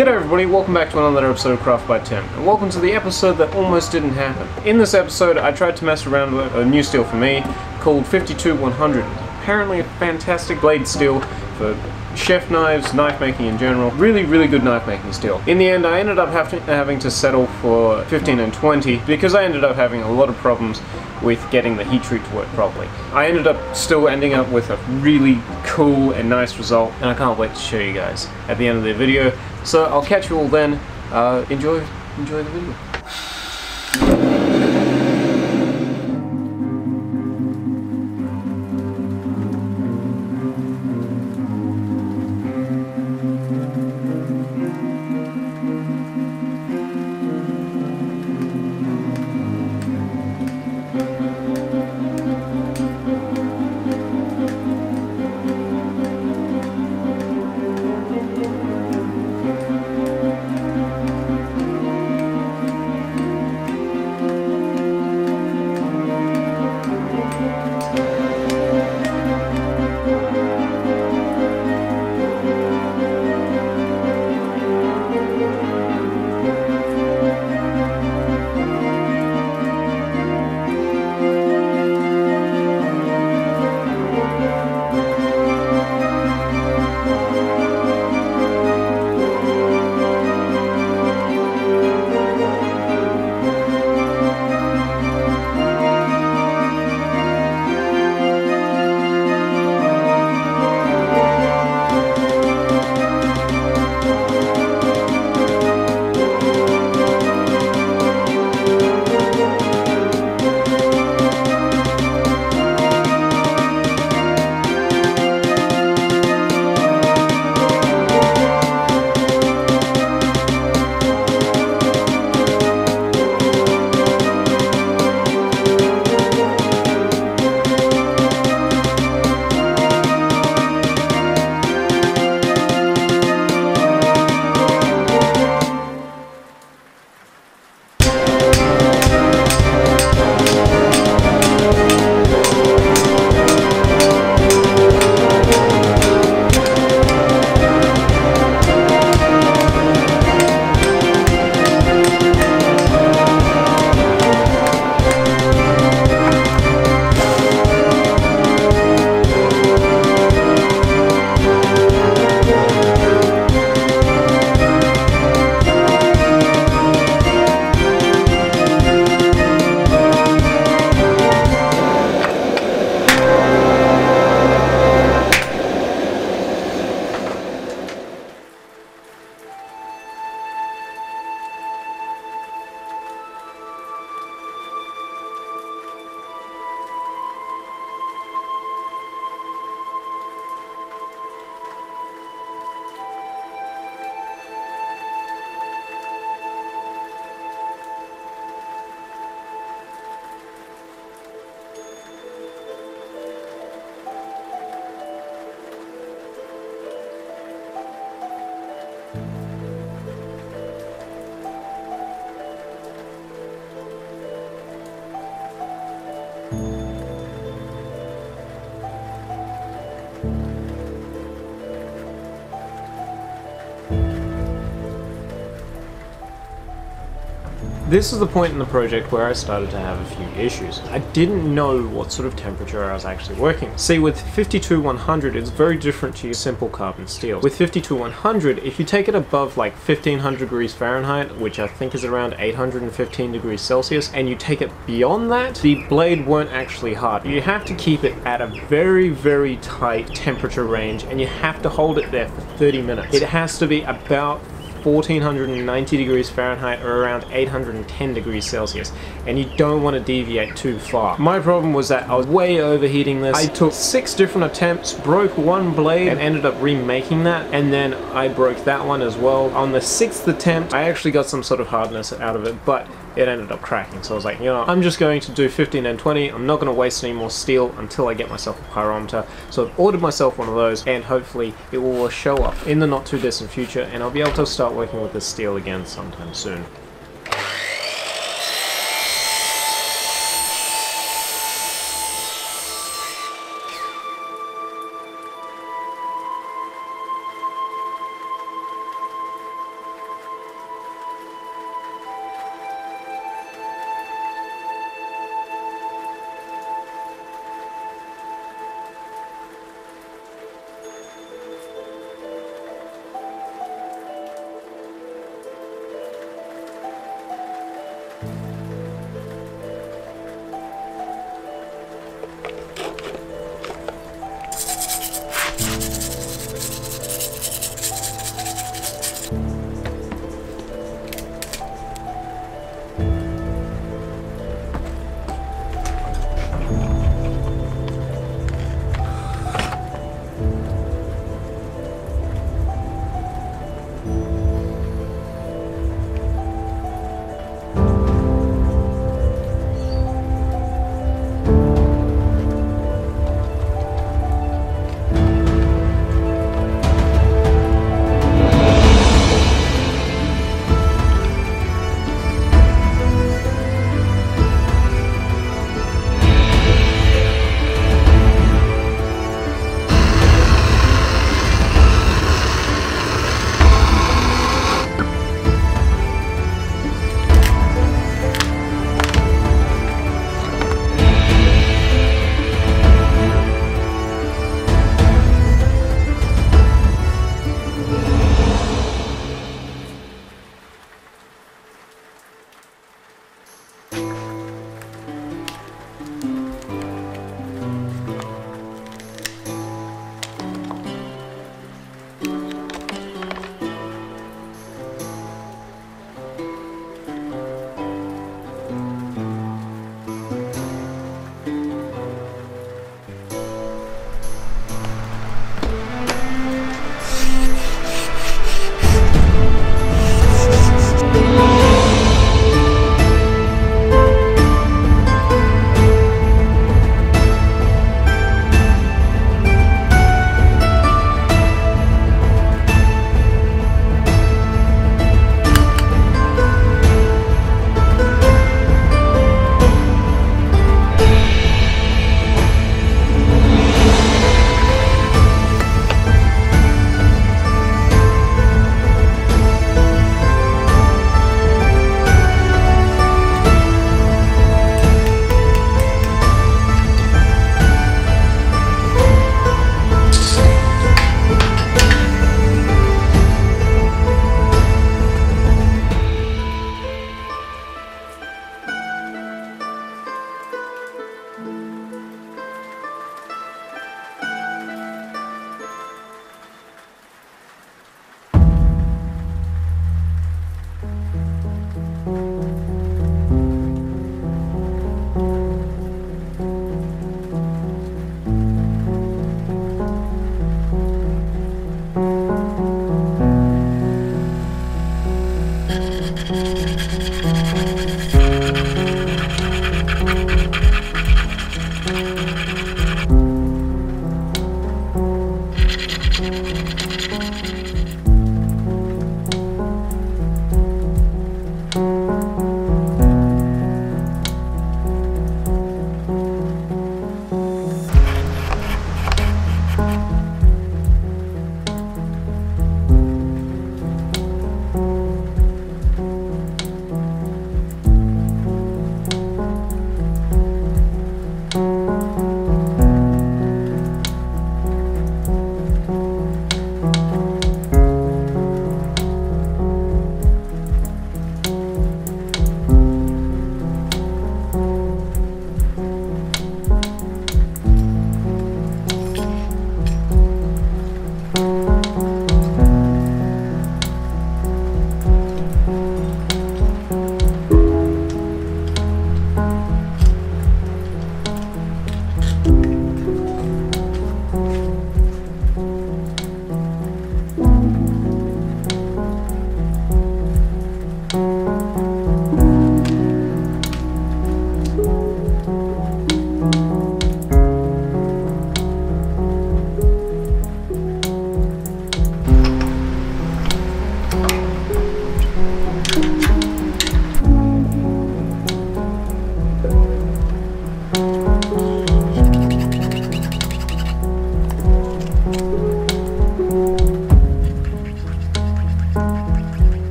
G'day everybody, welcome back to another episode of Craft by Tim, and welcome to the episode that almost didn't happen. In this episode, I tried to mess around with a new steel for me called 52100. It's apparently a fantastic blade steel for chef knives, knife making in general. Really good knife making steel. In the end, I ended up having to settle for 15 and 20 because I ended up having a lot of problems with getting the heat treat to work properly. I ended up still ending up with a really cool and nice result, and I can't wait to show you guys at the end of the video. So I'll catch you all then. Enjoy the video. This is the point in the project where I started to have a few issues. I didn't know what sort of temperature I was actually working. See, with 52100, it's very different to your simple carbon steel. With 52100, if you take it above like 1500 degrees Fahrenheit, which I think is around 815 degrees Celsius, and you take it beyond that, the blade won't actually harden. You have to keep it at a very tight temperature range, and you have to hold it there for 30 minutes. It has to be about 1490 degrees Fahrenheit or around 810 degrees Celsius, and you don't want to deviate too far. My problem was that I was way overheating this. I took 6 different attempts, broke one blade, and ended up remaking that, and then I broke that one as well. On the 6th attempt, I actually got some sort of hardness out of it, but it ended up cracking. So I was like, you know, I'm just going to do 15 and 20. I'm not going to waste any more steel until I get myself a pyrometer. So I've ordered myself one of those, and hopefully it will show up in the not too distant future, and I'll be able to start working with this steel again sometime soon.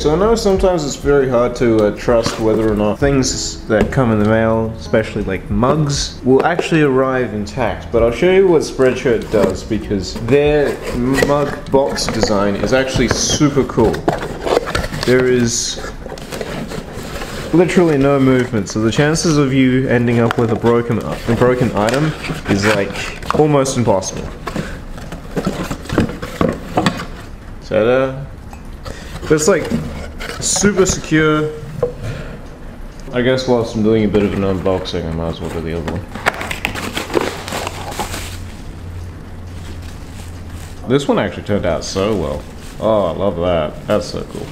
So I know sometimes it's very hard to trust whether or not things that come in the mail, especially like mugs, will actually arrive intact. But I'll show you what Spreadshirt does because their mug box design is actually super cool. There is literally no movement, so the chances of you ending up with a broken item is like almost impossible. Ta-da! But it's like super secure. I guess whilst I'm doing a bit of an unboxing, I might as well do the other one. This one actually turned out so well. Oh, I love that. That's so cool.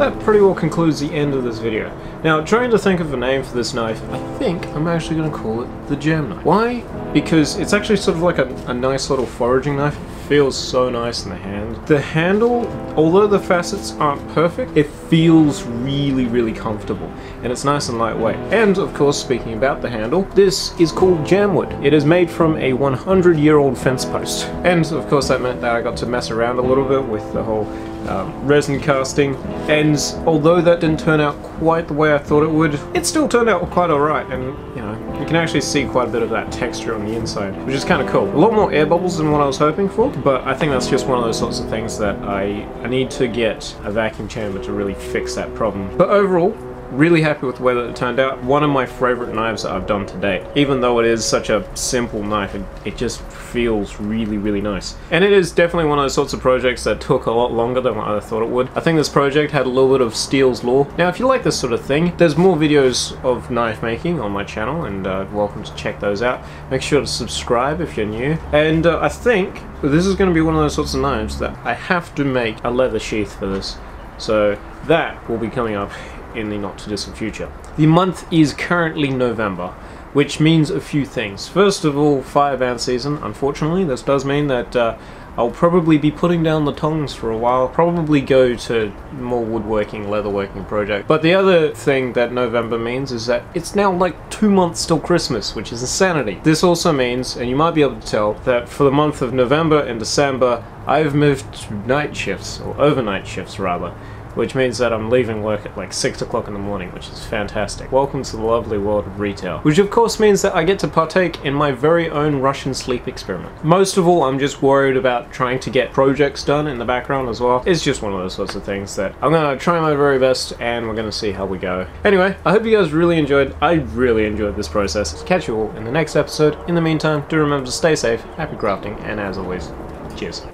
that pretty well concludes the end of this video. Now, trying to think of a name for this knife, I think I'm actually going to call it the Jam Knife. Why? Because it's actually sort of like a nice little foraging knife. It feels so nice in the hand. The handle, although the facets aren't perfect, it feels really, really comfortable, and it's nice and lightweight. And of course, speaking about the handle, this is called Jamwood. It is made from a 100-year-old fence post. And of course that meant that I got to mess around a little bit with the whole resin casting, and although that didn't turn out quite the way I thought it would, it still turned out quite alright, and you know, you can actually see quite a bit of that texture on the inside, which is kind of cool. A lot more air bubbles than what I was hoping for, but I think that's just one of those sorts of things that I need to get a vacuum chamber to really fix that problem. But overall, really happy with the way that it turned out. One of my favorite knives that I've done to date. Even though it is such a simple knife, it just feels really, really nice. And it is definitely one of those sorts of projects that took a lot longer than what I thought it would. I think this project had a little bit of Steele's Law. Now, if you like this sort of thing, there's more videos of knife making on my channel, and welcome to check those out. Make sure to subscribe if you're new. And I think this is going to be one of those sorts of knives that I have to make a leather sheath for this. So that will be coming up in the not too distant future. The month is currently November, which means a few things. First of all, fire ban season. Unfortunately, this does mean that I'll probably be putting down the tongs for a while, probably go to more woodworking, leatherworking project. But the other thing that November means is that it's now like 2 months till Christmas, which is insanity. This also means, and you might be able to tell, that for the month of November and December, I've moved to night shifts, or overnight shifts rather, which means that I'm leaving work at like 6 o'clock in the morning, which is fantastic. Welcome to the lovely world of retail. Which of course means that I get to partake in my very own Russian sleep experiment. Most of all, I'm just worried about trying to get projects done in the background as well. It's just one of those sorts of things that I'm gonna try my very best, and we're gonna see how we go. Anyway, I hope you guys really enjoyed. I really enjoyed this process. Catch you all in the next episode. In the meantime, do remember to stay safe, happy crafting, and as always, cheers.